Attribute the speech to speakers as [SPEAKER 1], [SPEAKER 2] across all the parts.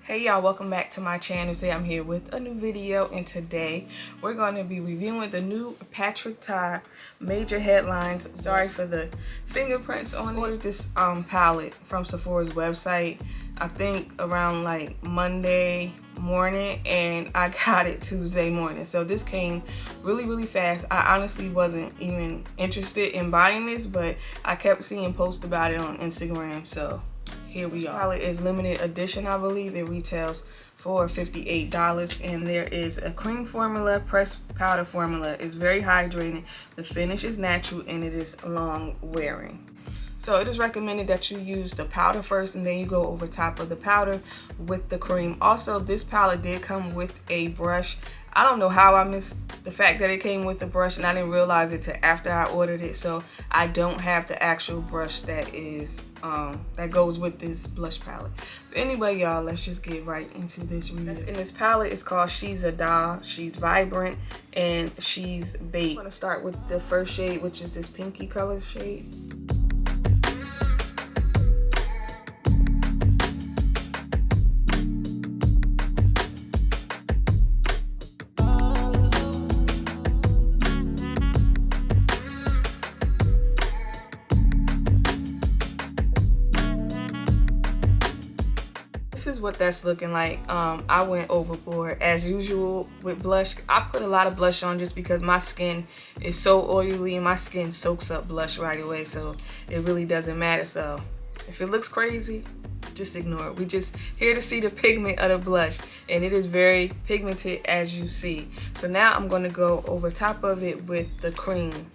[SPEAKER 1] Hey y'all, welcome back to my channel. Today I'm here with a new video, and today we're going to be reviewing the new Patrick Ta Major Headlines. Sorry for the fingerprints on it. I ordered this palette from Sephora's website, I think around like Monday morning, and I got it Tuesday morning. So this came really fast. I honestly wasn't even interested in buying this, but I kept seeing posts about it on Instagram, so here we are. This palette is limited edition, I believe. It retails for $58, and there is a cream formula, pressed powder formula. It's very hydrating. The finish is natural, and it is long wearing. So it is recommended that you use the powder first, and then you go over top of the powder with the cream. Also, this palette did come with a brush. I don't know how I missed the fact that it came with the brush, and I didn't realize it till after I ordered it. So I don't have the actual brush that is that goes with this blush palette. But anyway, y'all, let's just get right into this review. And this palette is called Ysl All. She's vibrant and she's baked. I'm gonna start with the first shade, which is this pinky color shade. This is what that's looking like. I went overboard as usual with blush. I put a lot of blush on just because my skin is so oily and my skin soaks up blush right away, so it really doesn't matter. So if it looks crazy, just ignore it. We just here to see the pigment of the blush, and it is very pigmented as you see. So now I'm going to go over top of it with the cream.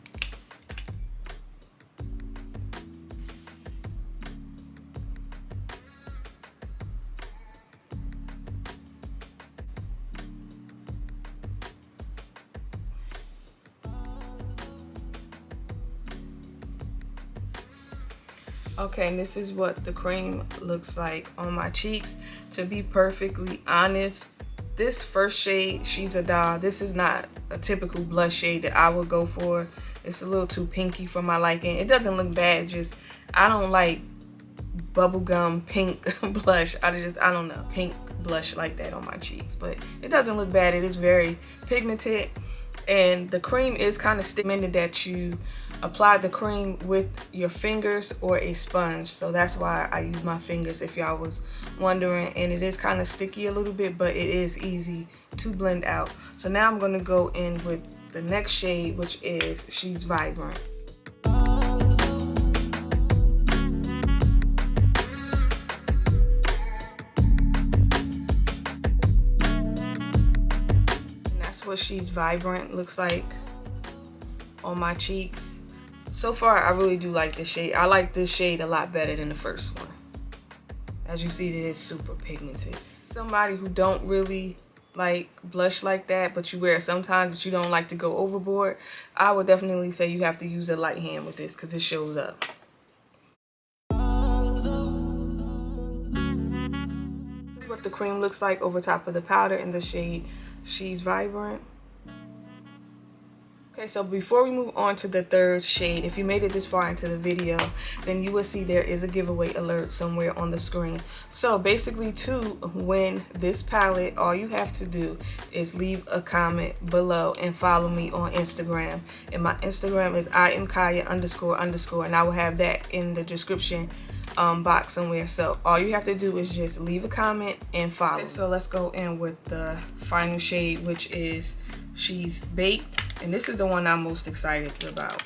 [SPEAKER 1] Okay, and this is what the cream looks like on my cheeks. To be perfectly honest, this first shade, Ysl All, this is not a typical blush shade that I would go for. It's a little too pinky for my liking. It doesn't look bad, just I don't like bubblegum pink blush. I don't know, pink blush like that on my cheeks. But it doesn't look bad. It is very pigmented, and the cream is kind of recommended that you apply the cream with your fingers or a sponge. So that's why I use my fingers, if y'all was wondering. And it is kind of sticky a little bit, but it is easy to blend out. So now I'm going to go in with the next shade, which is She's Vibrant. And that's what She's Vibrant looks like on my cheeks. So far, I really do like this shade. I like this shade a lot better than the first one. As you see, it is super pigmented. Somebody who don't really like blush like that, but you wear it sometimes, but you don't like to go overboard, I would definitely say you have to use a light hand with this because it shows up. This is what the cream looks like over top of the powder in the shade She's Vibrant. Okay, so before we move on to the third shade, if you made it this far into the video, then you will see there is a giveaway alert somewhere on the screen. So basically, to win this palette, all you have to do is leave a comment below and follow me on Instagram. And my Instagram is ___, and I will have that in the description box somewhere. So all you have to do is just leave a comment and follow. Okay, so let's go in with the final shade, which is She's Baked. And this is the one I'm most excited about.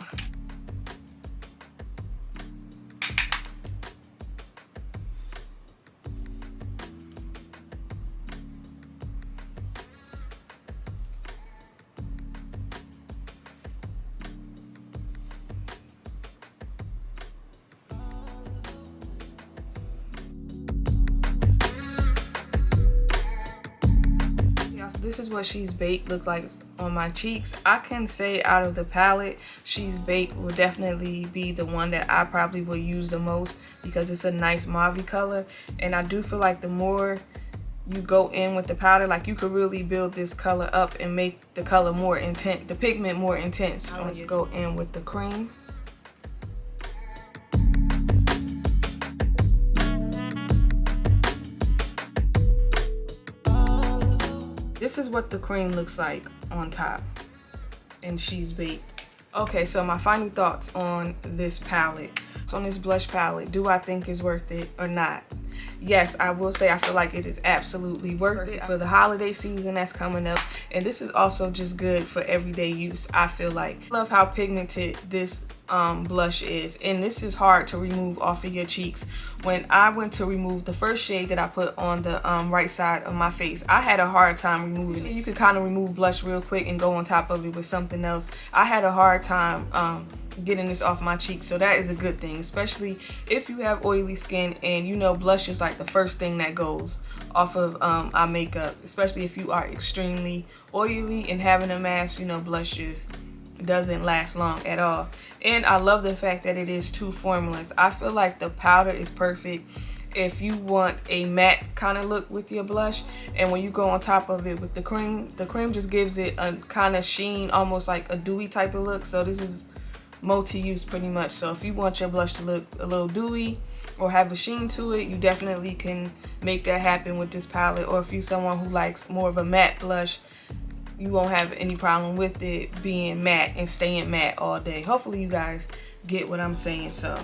[SPEAKER 1] This is what She's Baked looks like on my cheeks. I can say out of the palette, She's Baked will definitely be the one that I probably will use the most because it's a nice mauve color. And I do feel like the more you go in with the powder, like you could really build this color up and make the color more intense, the pigment more intense. Let's go in with the cream. this is what the cream looks like on top, and she's baked. Okay, so my final thoughts on this palette. So on this blush palette, do I think it's worth it or not? Yes, I will say I feel like it is absolutely worth it for the holiday season that's coming up, and this is also just good for everyday use. I feel like I love how pigmented this blush is, and this is hard to remove off of your cheeks. When I went to remove the first shade that I put on the right side of my face, I had a hard time removing it. You can kind of remove blush real quick and go on top of it with something else. I had a hard time getting this off my cheeks, so that is a good thing, especially if you have oily skin and you know blush is like the first thing that goes off of our makeup, especially if you are extremely oily and having a mask. You know, blush just doesn't last long at all. And I love the fact that it is 2 formulas. I feel like the powder is perfect if you want a matte kind of look with your blush, and when you go on top of it with the cream just gives it a kind of sheen, almost like a dewy type of look. So this is multi-use pretty much. So if you want your blush to look a little dewy or have a sheen to it, you definitely can make that happen with this palette. Or if you're someone who likes more of a matte blush, you won't have any problem with it being matte and staying matte all day. Hopefully you guys get what I'm saying. So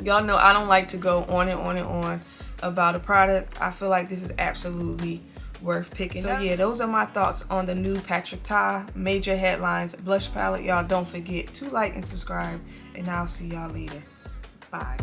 [SPEAKER 1] y'all know I don't like to go on and on and on about a product. I feel like this is absolutely worth picking up. So yeah, those are my thoughts on the new Patrick Ta Major Headlines blush palette. Y'all don't forget to like and subscribe, and I'll see y'all later. Bye.